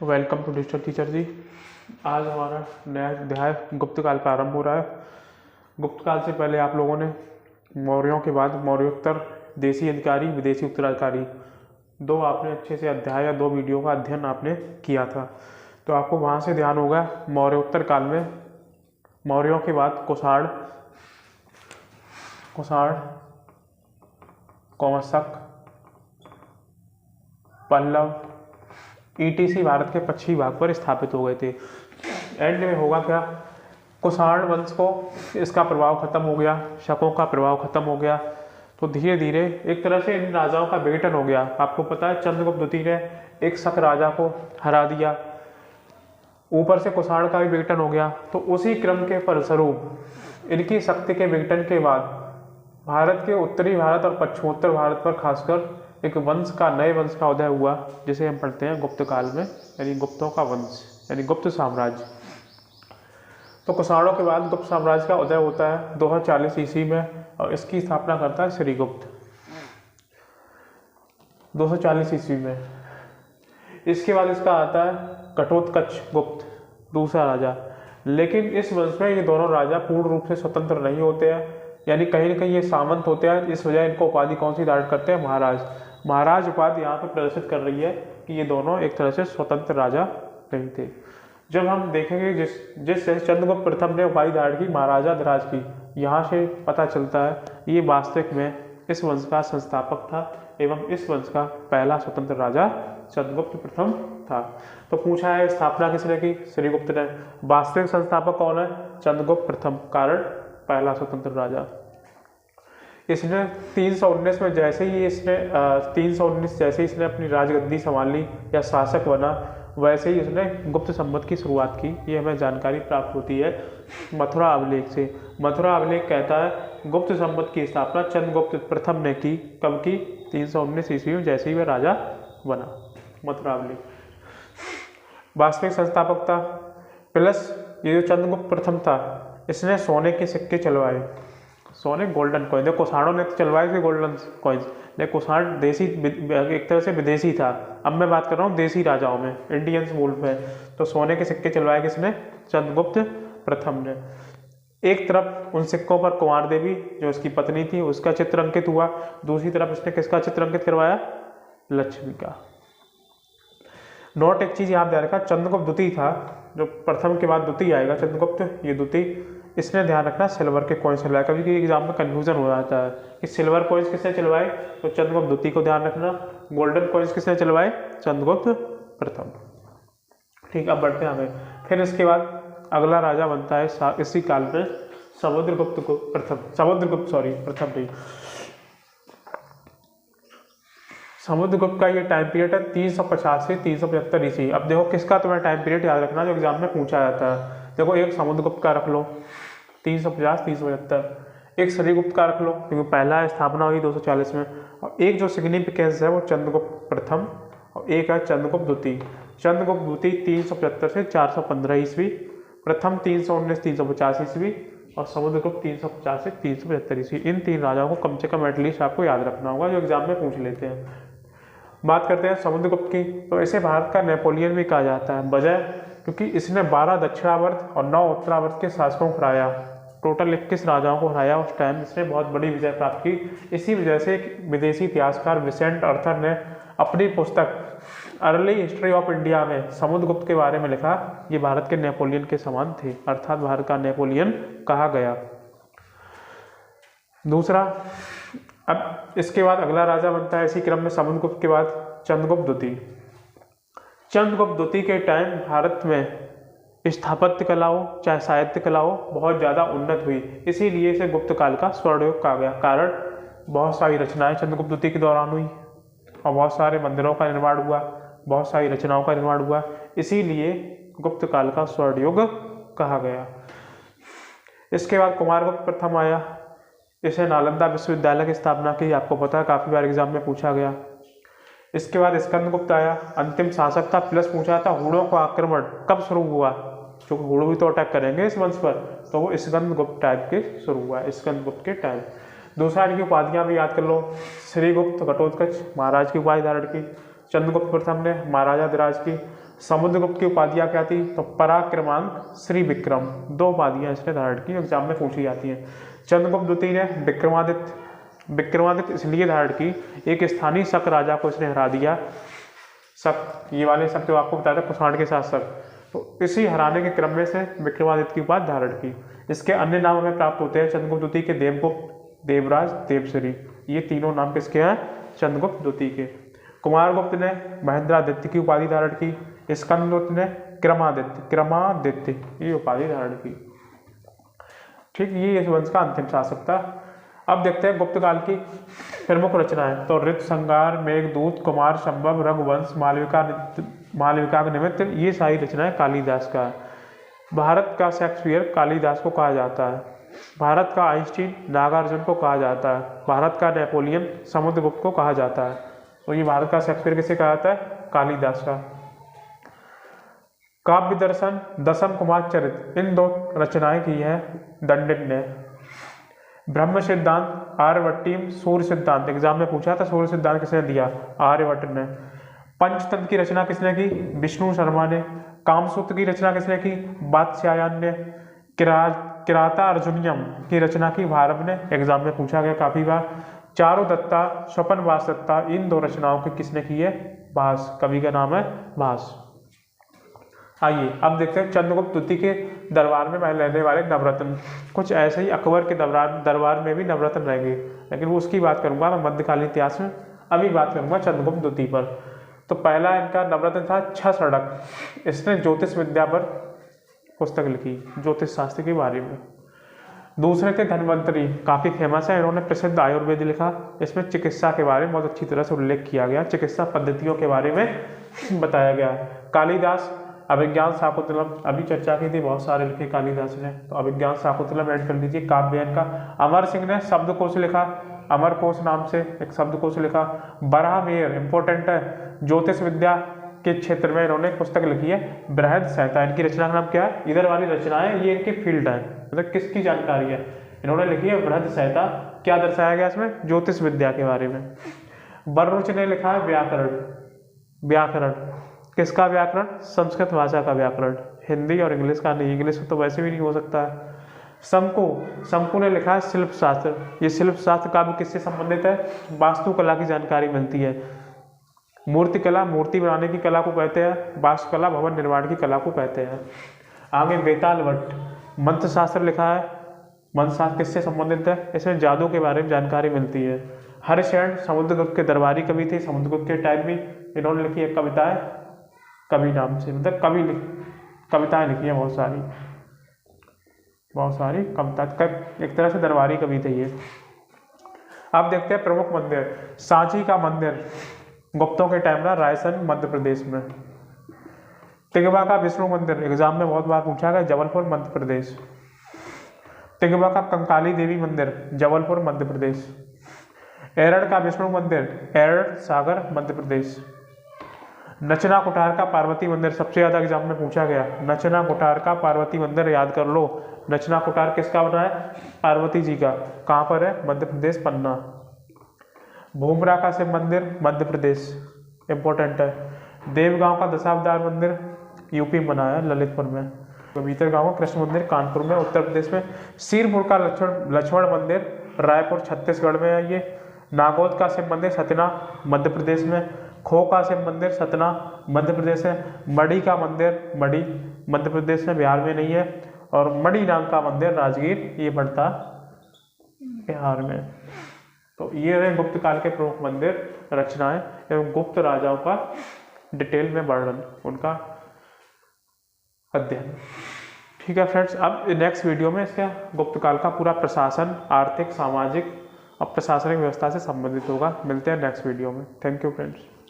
Welcome to digital teacher जी। आज हमारा नया अध्याय गुप्त काल प्रारंभ हो रहा है। गुप्त काल से पहले आप लोगों ने मौर्यों के बाद मौर्योत्तर, देसी अधिकारी, विदेशी उत्तराधिकारी, दो आपने अच्छे से अध्याय या दो वीडियो का अध्ययन आपने किया था। तो आपको वहाँ से ध्यान होगा मौर्योत्तर काल में मौर्यों के बाद कुषाण, कौशक, पल्लव ईटीसी भारत के पश्चिमी भाग पर स्थापित हो गए थे। एंड में होगा क्या, कुषाण वंश को इसका प्रभाव खत्म हो गया, शकों का प्रभाव खत्म हो गया। तो धीरे धीरे एक तरह से इन राजाओं का विघटन हो गया। आपको पता है चंद्रगुप्त द्वितीय ने एक शक राजा को हरा दिया, ऊपर से कुषाण का भी विघटन हो गया। तो उसी क्रम के फलस्वरूप इनकी शक्ति के विघटन के बाद भारत के उत्तरी भारत और पश्चिमोत्तर भारत पर खासकर एक नए वंश का उदय हुआ, जिसे हम पढ़ते हैं गुप्त काल में, यानी गुप्तों का वंश, यानी गुप्त साम्राज्य। तो कुषाणों के बाद गुप्त साम्राज्य का उदय होता है 240 ईस्वी में, और इसकी स्थापना करता है श्रीगुप्त 240 ईस्वी में। इसके बाद इसका आता है घटोत्कच गुप्त, दूसरा राजा। लेकिन इस वंश में ये दोनों राजा पूर्ण रूप से स्वतंत्र नहीं होते हैं, यानी कहीं न कहीं ये सामंत होते हैं। इस वजह इनको उपाधि कौन सी धारण करते हैं, महाराज। महाराज उपाधि यहाँ पे प्रदर्शित कर रही है कि ये दोनों एक तरह से स्वतंत्र राजा नहीं थे। जब हम देखेंगे जिस चंद्रगुप्त प्रथम ने उपाधि धारण की महाराजा धिराज की, यहाँ से पता चलता है ये वास्तविक में इस वंश का संस्थापक था एवं इस वंश का पहला स्वतंत्र राजा चंद्रगुप्त प्रथम था। तो पूछा है स्थापना किसने की, श्रीगुप्त ने। वास्तविक संस्थापक कौन है, चंद्रगुप्त प्रथम, कारण पहला स्वतंत्र राजा। इसने 319 में जैसे ही इसने अपनी राजगद्दी संभाली या शासक बना, वैसे ही इसने गुप्त संवत की शुरुआत की। ये हमें जानकारी प्राप्त होती है मथुरा अभिलेख से। मथुरा अभिलेख कहता है गुप्त संवत की स्थापना चंद्रगुप्त प्रथम ने की। कब की, 319 ईस्वी में, जैसे ही वह राजा बना। मथुरा अभिलेख वास्तविक संस्थापक था। प्लस ये जो चंद्रगुप्त प्रथम था, इसने सोने के सिक्के चलवाए, सोने गोल्डन कॉइन। देखो कुषाणों ने चलवाए थे गोल्डन कॉइन्स, लेकिन कुषाण देसी, एक तरह से विदेशी था। अब मैं बात कर रहा हूँ देसी राजाओं में, इंडियंस मूल में। तो सोने के सिक्के चलवाए किसने, चंद्रगुप्त प्रथम ने। एक तरफ उन सिक्कों पर कुंवर देवी जो उसकी पत्नी थी उसका चित्र अंकित हुआ, दूसरी तरफ इसने किसका चित्र अंकित करवाया, लक्ष्मी का। नोट एक चीज याद रखा, चंद्रगुप्त द्वितीय था, जो प्रथम के बाद द्वितीय आएगा चंद्रगुप्त, ये द्वितीय। इसने ध्यान रखना सिल्वर के कॉइन्स चलवाए। कभी कभी एग्जाम में कंफ्यूजन हो जाता है कि सिल्वर कॉइन्स किसने चलवाए, तो चंद्रगुप्त द्वितीय को ध्यान रखना। गोल्डन कॉइन्स किसने चलवाए, चंद्रगुप्त प्रथम। ठीक, अब बढ़ते हैं आगे। फिर इसके बाद अगला राजा बनता है इसी काल में समुद्रगुप्त प्रथम नहीं, समुद्रगुप्त का ये टाइम पीरियड है 350 से 375 ईस्वी। अब देखो किसका तुम्हें टाइम पीरियड याद रखना जो एग्जाम में पूछा जाता है। देखो एक समुद्रगुप्त का रख लो 350 375, एक श्रीगुप्त का रख लो क्योंकि पहला स्थापना हुई 240 में, और एक जो सिग्निफिकेंस है वो चंद्रगुप्त प्रथम, और एक है चंद्रगुप्त द्वितीय। चंद्रगुप्त द्वितीय 375 से 415 ईस्वी, प्रथम 319 350 ईस्वी, और समुद्रगुप्त 350 से 375 ईस्वी। इन तीन राजाओं को कम से कम एटलीस्ट आपको याद रखना होगा, जो एग्जाम में पूछ लेते हैं। बात करते हैं समुद्रगुप्त की, तो इसे भारत का नेपोलियन भी कहा जाता है। वजह, क्योंकि इसने 12 दक्षिणावर्त और 9 उत्तरावर्त के शासकों को हराया, टोटल 21 राजाओं को हराया। उस टाइम इसने बहुत बड़ी विजय प्राप्त की। इसी वजह से एक विदेशी इतिहासकार विसेंट अर्थर ने अपनी पुस्तक अर्ली हिस्ट्री ऑफ इंडिया में समुद्रगुप्त के बारे में लिखा, ये भारत के नेपोलियन के समान थे, अर्थात भारत का नेपोलियन कहा गया। दूसरा, अब इसके बाद अगला राजा बनता है इसी क्रम में समुद्रगुप्त के बाद चंद्रगुप्त द्वितीय। चंद्रगुप्त द्वितीय के टाइम भारत में स्थापत्य कला हो चाहे साहित्य कला हो बहुत ज़्यादा उन्नत हुई, इसीलिए इसे गुप्त काल का स्वर्णयुग कहा गया। कारण बहुत सारी रचनाएं चंद्रगुप्त द्वितीय के दौरान हुई और बहुत सारे मंदिरों का निर्माण हुआ, बहुत सारी रचनाओं का निर्माण हुआ, इसीलिए गुप्त काल का स्वर्णयुग कहा गया। इसके बाद कुमारगुप्त प्रथम आया, इसे नालंदा विश्वविद्यालय की स्थापना की, आपको पता है काफ़ी बार एग्जाम में पूछा गया। इसके बाद स्कंदगुप्त आया, अंतिम शासक था, प्लस पूछा था हुड़ों का आक्रमण कब शुरू हुआ, क्योंकि हुड़ भी तो अटैक करेंगे इस वंश पर, तो वो स्कंदगुप्त टाइप के शुरू हुआ, स्कंदगुप्त के टाइम। दूसरा इनकी उपाधियाँ भी याद कर लो, श्रीगुप्त घटोत्कच महाराज की उपाधि धारण की, चंद्रगुप्त प्रथम ने महाराजा धिराज की, समुद्रगुप्त की उपाधियाँ क्या थी? तो पराक्रमांक, श्री विक्रम, 2 उपाधियाँ इसने धारण की, एग्जाम में पूछी जाती हैं। चंद्रगुप्त द्वितीय ने विक्रमादित्य इसलिए धारण की, एक स्थानीय शक राजा को इसने हरा दिया। शक, ये वाले शक जो आपको बताया था कुषाण के साथ शक, तो इसी हराने के क्रम में से विक्रमादित्य की उपाधि धारण की। इसके अन्य नाम हमें प्राप्त होते हैं चंद्रगुप्त द्वितीय के देवगुप्त, देवराज, देवश्री, ये तीनों नाम किसके हैं? चंद्रगुप्त द्वितीय के। कुमारगुप्त ने महेंद्रादित्य की उपाधि धारण की। स्कंदगुप्त ने क्रमादित्य ये उपाधि धारण की। ठीक, ये इस वंश का अंतिम शासक था। अब देखते हैं गुप्त काल की प्रमुख रचनाएं। तो ऋतु संहार, मेघदूत, कुमार संभव, रघुवंश, मालविका का निमित्त, ये सारी रचनाएं कालिदास का है। भारत का शेक्सपियर कालिदास को कहा जाता है। भारत का आइंस्टीन नागार्जुन को कहा जाता है। भारत का नेपोलियन समुद्रगुप्त को कहा जाता है। तो ये भारत का शेक्सपियर किसे कहा जाता है? कालिदास का। काव्य दर्शन, दशम कुमार चरित, इन 2 रचनाएं की है दंडित ने। ब्रह्म सिद्धांत, आर्यभट्टीय, सूर्य सिद्धांत, एग्जाम में पूछा था सूर्य सिद्धांत किसने दिया? आर्यभट्ट ने। पंचतंत्र की रचना किसने की? विष्णु शर्मा ने। कामसूत्र की रचना किसने की? वात्स्यायन ने। किराता अर्जुनियम की रचना की भारत ने, एग्जाम में पूछा गया काफी बार। चारु दत्ता, स्वपन वास दत्ता, इन 2 रचनाओं की किसने की है? भास, कवि का नाम है भास। आइए अब देखते हैं चंद्रगुप्त द्वितीय के दरबार में रहने वाले नवरत्न। कुछ ऐसे ही अकबर के दरबार में भी नवरत्न रहेंगे, लेकिन वो उसकी बात करूंगा मैं मध्यकालीन इतिहास में। अभी बात करूंगा चंद्रगुप्त द्वितीय पर। तो पहला इनका नवरत्न था छसड़क। इसने ज्योतिष विद्या पर पुस्तक लिखी, ज्योतिष शास्त्र के बारे में। दूसरे थे धन्वंतरी, काफी फेमस है, इन्होंने प्रसिद्ध आयुर्वेद लिखा। इसमें चिकित्सा के बारे में बहुत अच्छी तरह से उल्लेख किया गया, चिकित्सा पद्धतियों के बारे में बताया गया। कालिदास अभिज्ञान शाकुंतलम, अभी चर्चा की थी, बहुत सारे लिखे कालिदास ने, तो अभिज्ञान शाकुंतलम ऐड कर लीजिए। काव्ययन का अमर सिंह ने शब्दकोश लिखा, अमरकोश नाम से एक शब्दकोश लिखा। बराहमेर इंपॉर्टेंट है, ज्योतिष विद्या के क्षेत्र में इन्होंने पुस्तक लिखी है बृहद संहिता। इनकी रचना का नाम क्या है? इधर वाली रचनाएं ये इनकी फील्ड है, मतलब किसकी जानकारी है, इन्होंने लिखी है बृहद संहिता। क्या दर्शाया गया इसमें? ज्योतिष विद्या के बारे में। बर्रुच ने लिखा है व्याकरण, किसका व्याकरण? संस्कृत भाषा का व्याकरण, हिंदी और इंग्लिश का नहीं, इंग्लिश तो वैसे भी नहीं हो सकता है। शंकु ने लिखा है शिल्प शास्त्र। ये शिल्प शास्त्र का भी किससे संबंधित है? वास्तुकला की जानकारी मिलती है। मूर्ति कला, मूर्ति बनाने की कला को कहते हैं। वास्तुकला, भवन निर्माण की कला को कहते हैं। आगे बेताल भट्ट, मंत्र शास्त्र लिखा है। मंत्र शास्त्र किससे संबंधित है? इसमें जादू के बारे में जानकारी मिलती है। हरिशरण समुद्रगुप्त के दरबारी कवि थे, समुद्रगुप्त के टाइम में इन्होंने लिखी है कविताएं, कवि नाम से, मतलब कविताएं लिखी है बहुत सारी कविता, एक तरह से दरबारी कवि थे ये। अब देखते हैं प्रमुख मंदिर। सांची का मंदिर गुप्तों के टाइम में रायसन मध्य प्रदेश में। तिगवा का विष्णु मंदिर, एग्जाम में बहुत बार पूछा गया, जबलपुर मध्य प्रदेश। तिगवा का कंकाली देवी मंदिर, जबलपुर मध्य प्रदेश। एरड़ का विष्णु मंदिर, एरड़ सागर मध्य प्रदेश। नचना कुठार का पार्वती मंदिर, सबसे ज्यादा एग्जाम में पूछा गया, नचना कुठार का पार्वती मंदिर, याद कर लो। नचना कुठार किसका बना है? पार्वती जी का। कहाँ पर है? मध्य प्रदेश, पन्ना। भूमरा का शिव मंदिर, मध्य प्रदेश, इंपॉर्टेंट है। देवगांव का दशावतार मंदिर यूपी में बना है, ललितपुर में। भीतरगांव का कृष्ण मंदिर कानपुर में, उत्तर प्रदेश में। सीरपुर का लक्ष्मण मंदिर रायपुर छत्तीसगढ़ में है ये। नागौद का शिव मंदिर सतना मध्य प्रदेश में। खो का शिव मंदिर सतना मध्य प्रदेश है। मढ़ी का मंदिर, मढ़ी मध्य प्रदेश में, बिहार में नहीं है। और मढ़ी नाम का मंदिर राजगीर, ये पड़ता बिहार में। तो ये रहे गुप्त काल के प्रमुख मंदिर, रचनाएं एवं गुप्त राजाओं का डिटेल में वर्णन, उनका अध्ययन। ठीक है फ्रेंड्स, अब नेक्स्ट वीडियो में इसका गुप्त काल का पूरा प्रशासन, आर्थिक, सामाजिक और प्रशासनिक व्यवस्था से संबंधित होगा। मिलते हैं नेक्स्ट वीडियो में। Thank you friends.